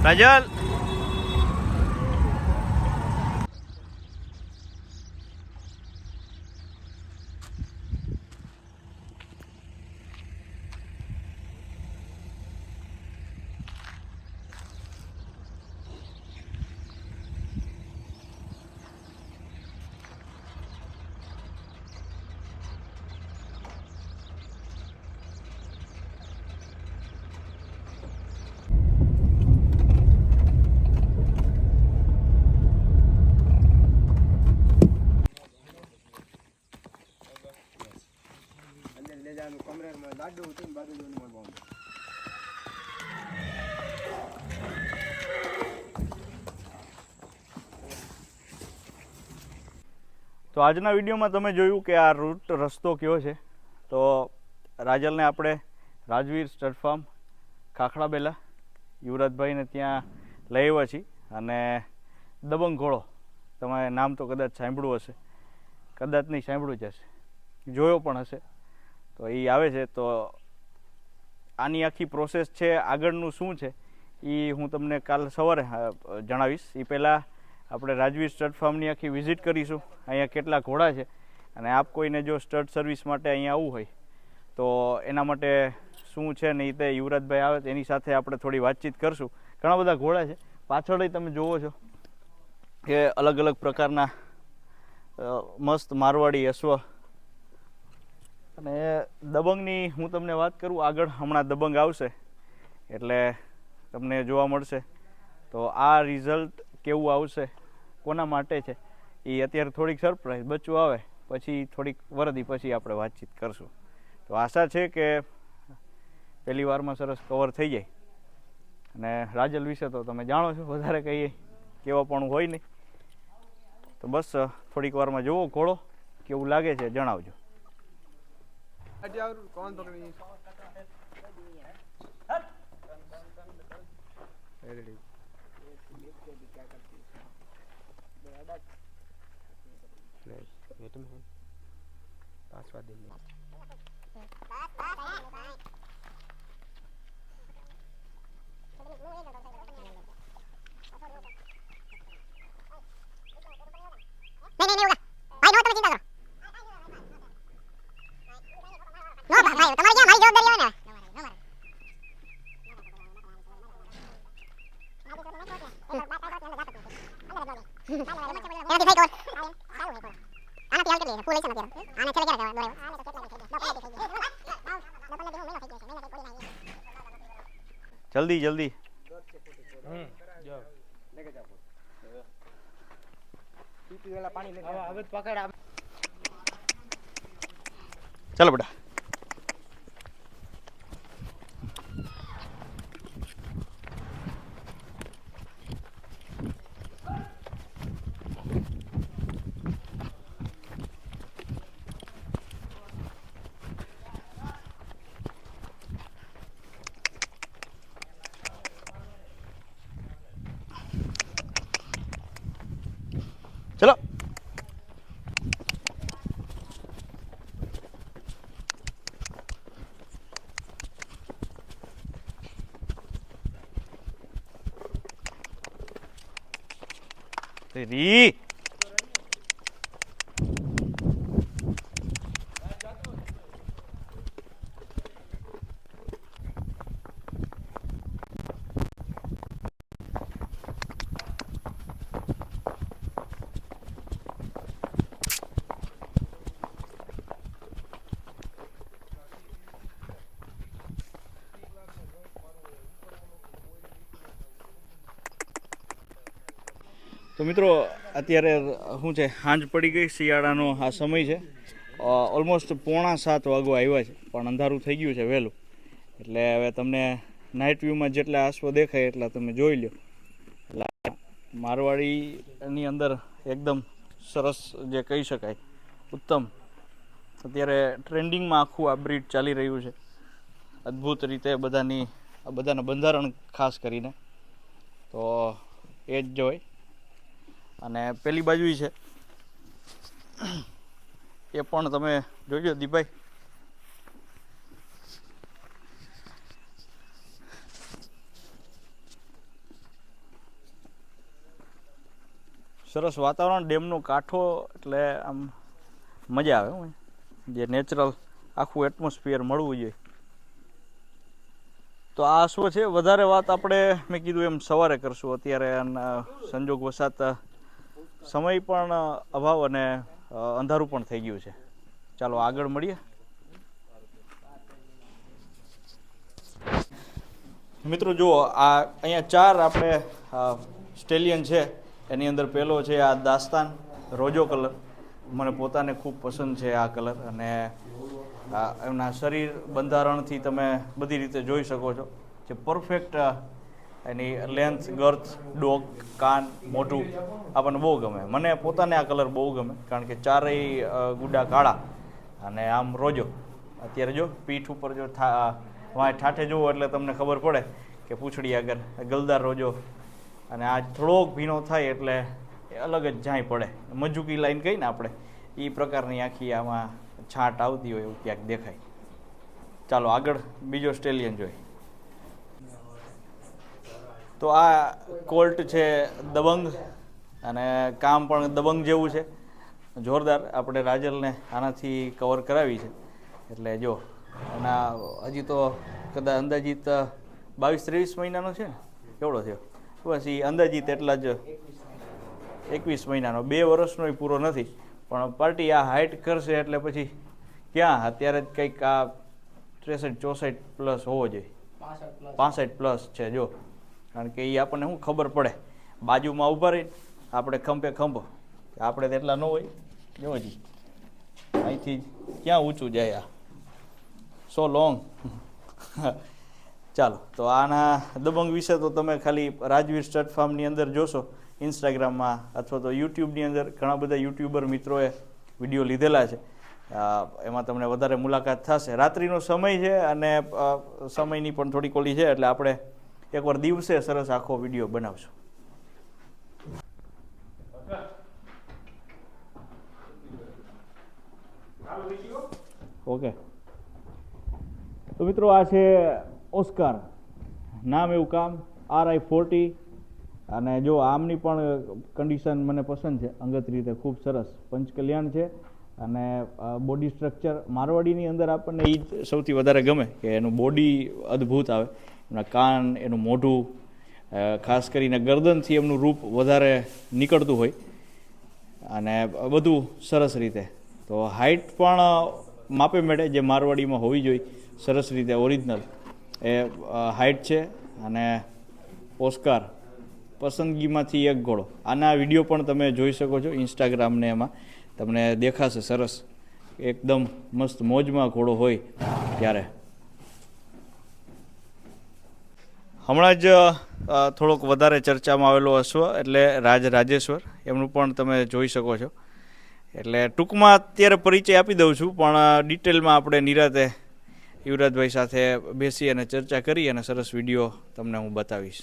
રાજલ તો આજના વિડીયોમાં તમે જોયું કે આ રૂટ રસ્તો કયો છે. તો રાજલને આપણે રાજવીર સ્ટડ ફાર્મ ખાખડાબેલા યુવરાજભાઈને ત્યાં લઈ આવ્યા છીએ. અને દબંગ ઘોડો, તમે નામ તો કદાચ સાંભળ્યું હશે, કદાચ નહીં સાંભળ્યું જ હશે, જોયો પણ હશે. તો એ આવે છે. તો આની આખી પ્રોસેસ છે, આગળનું શું છે એ હું તમને કાલ સવારે જણાવીશ. એ પહેલાં આપણે રાજવીર સ્ટડ ફાર્મની આખી વિઝિટ કરીશું. અહીંયા કેટલા ઘોડા છે અને આપ કોઈને જો સ્ટડ સર્વિસ માટે અહીંયા આવવું હોય તો એના માટે શું છે ને એ તે યુવરાજભાઈ આવે તેની સાથે આપણે થોડી વાતચીત કરશું. ઘણા બધા ઘોડા છે પાછળ તમે જોવો છો કે અલગ અલગ પ્રકારના મસ્ત મારવાડી અશ્વ. અને દબંગની હું તમને વાત કરું, આગળ હમણાં દબંગ આવશે એટલે તમને જોવા મળશે. તો આ રિઝલ્ટ કેવું આવશે, કોના માટે છે એ અત્યારે થોડીક સરપ્રાઈઝ, બચ્ચું આવે પછી થોડીક વરદી પછી આપણે વાતચીત કરશું. તો આશા છે કે પહેલી વારમાં સરસ કવર થઈ જાય. અને રાજલ વિશે તો તમે જાણો છો, વધારે કંઈ કેવા પણ હોય નહીં. તો બસ થોડીક વારમાં જુઓ ઘોડો કેવું લાગે છે જણાવજો. જલ્દી જલ્દી ચાલો બેટા. ચલો રી તો મિત્રો અત્યારે શું છે, સાંજ પડી ગઈ, શિયાળાનો આ સમય છે. ઓલમોસ્ટ 6:45 વાગવા આવ્યા છે, પણ અંધારું થઈ ગયું છે વહેલું. એટલે હવે તમને નાઇટ વ્યૂમાં જેટલા આશ્વ દેખાય એટલા તમે જોઈ લો. એટલે મારવાડીની અંદર એકદમ સરસ જે કહી શકાય ઉત્તમ, અત્યારે ટ્રેન્ડિંગમાં આખું આ બ્રીડ ચાલી રહ્યું છે અદ્ભુત રીતે. બધાના બંધારણ ખાસ કરીને તો એ જ જોઈ. અને પેલી બાજુ છે એ પણ તમે જોજો દીભાઈ. સરસ વાતાવરણ, ડેમનો કાંઠો એટલે આમ મજા આવે હો, જે નેચરલ આખું એટમોસ્ફિયર મળવું જોઈએ. તો આ શું છે, વધારે વાત આપણે મેં કીધું એમ સવારે કરશું. અત્યારે સંજોગ વસાત સમય પણ અભાવ અને અંધારું પણ થઈ ગયું છે. ચાલો આગળ મળીએ. મિત્રો જુઓ, આ અહીંયા 4 આપણે સ્ટેલિયન છે. એની અંદર પહેલો છે આ દાસ્તાન રોજો કલર. મને પોતાને ખૂબ પસંદ છે આ કલર, અને એમના શરીર બંધારણથી તમે બધી રીતે જોઈ શકો છો જે પરફેક્ટ એની લેન્થ, ગર્થ, ડોક, કાન, મોઢું આપણને બહુ ગમે. મને પોતાને આ કલર બહુ ગમે, કારણ કે 4 ગુડા કાળા અને આમ રોજો. અત્યારે જો પીઠ ઉપર જો વાંય ઠાઠે જુઓ એટલે તમને ખબર પડે કે પૂંછડી આગળ ગલદાર રોજો, અને આ થોડોક ભીનો થાય એટલે અલગ જ જાય પડે. મજુકી લાઈન કહીને આપણે, એ પ્રકારની આખી આમાં છાંટ આવતી હોય એવું ક્યાંક દેખાય. ચાલો આગળ બીજો સ્ટેલિયન જોઈએ. તો આ કોલ્ટ છે દબંગ, અને કામ પણ દબંગ જેવું છે, જોરદાર. આપણે રાજલને આનાથી કવર કરાવી છે. એટલે જો એના હજી તો કદાચ અંદાજિત 22-23 મહિનાનો છે ને, કેવડો થયો બસ, એ અંદાજિત એટલા જ 21 મહિનાનો, 2 વર્ષનો પૂરો નથી. પણ પાર્ટી આ હાઇટ કરશે એટલે પછી ક્યાં, અત્યારે જ કંઈક આ 63-64 પ્લસ હોવો જોઈએ, 65 પ્લસ છે જો. કારણ કે એ આપણને શું ખબર પડે, બાજુમાં ઊભા રહીને આપણે ખંભે ખંભો, આપણે તો એટલા ન હોય. જો હજી અહીંથી ક્યાં ઊંચું જાય, આ સો લોંગ. ચાલો, તો આના દબંગ વિશે તો તમે ખાલી રાજવીર સ્ટડ ફાર્મની અંદર જોશો, ઇન્સ્ટાગ્રામમાં અથવા તો યુટ્યુબની અંદર ઘણા બધા યુટ્યુબર મિત્રોએ વિડીયો લીધેલા છે. એમાં તમને વધારે મુલાકાત થશે. રાત્રિનો સમય છે અને સમયની પણ થોડીક ઓલી છે, એટલે આપણે એકવાર દિવસે સરસ આખો વિડીયો બનાવશું. ઓકે, તો મિત્રો આ છે ઓસ્કાર, નામ એવું કામ, RI-40. અને જો આમની પણ કન્ડિશન મને પસંદ છે, અંગત રીતે ખૂબ સરસ. પંચકલ્યાણ છે, અને બોડી સ્ટ્રક્ચર મારવાડીની અંદર આપણને એ જ સૌથી વધારે ગમે કે એનું બોડી અદ્ભુત આવે, એના કાન, એનું મોઢું, ખાસ કરીને ગરદનથી એમનું રૂપ વધારે નીકળતું હોય, અને બધું સરસ રીતે. તો હાઇટ પણ માપે મેળે જે મારવાડીમાં હોવી જોઈએ, સરસ રીતે ઓરિજિનલ એ હાઇટ છે. અને ઓસ્કાર પસંદગીમાંથી એક ઘોડો. આના વિડીયો પણ તમે જોઈ શકો છો ઇન્સ્ટાગ્રામને, એમાં તમને દેખાશે સરસ, એકદમ મસ્ત મોજમાં ઘોડો હોય ત્યારે. હમણાં જ થોડોક વધારે ચર્ચામાં આવેલો અશ્વ એટલે રાજેશ્વર, એમનું પણ તમે જોઈ શકો છો. એટલે ટૂંકમાં અત્યારે પરિચય આપી દઉં છું, પણ ડિટેલમાં આપણે નિરાતે યુવરાજભાઈ સાથે બેસી અને ચર્ચા કરી અને સરસ વિડીયો તમને હું બતાવીશ.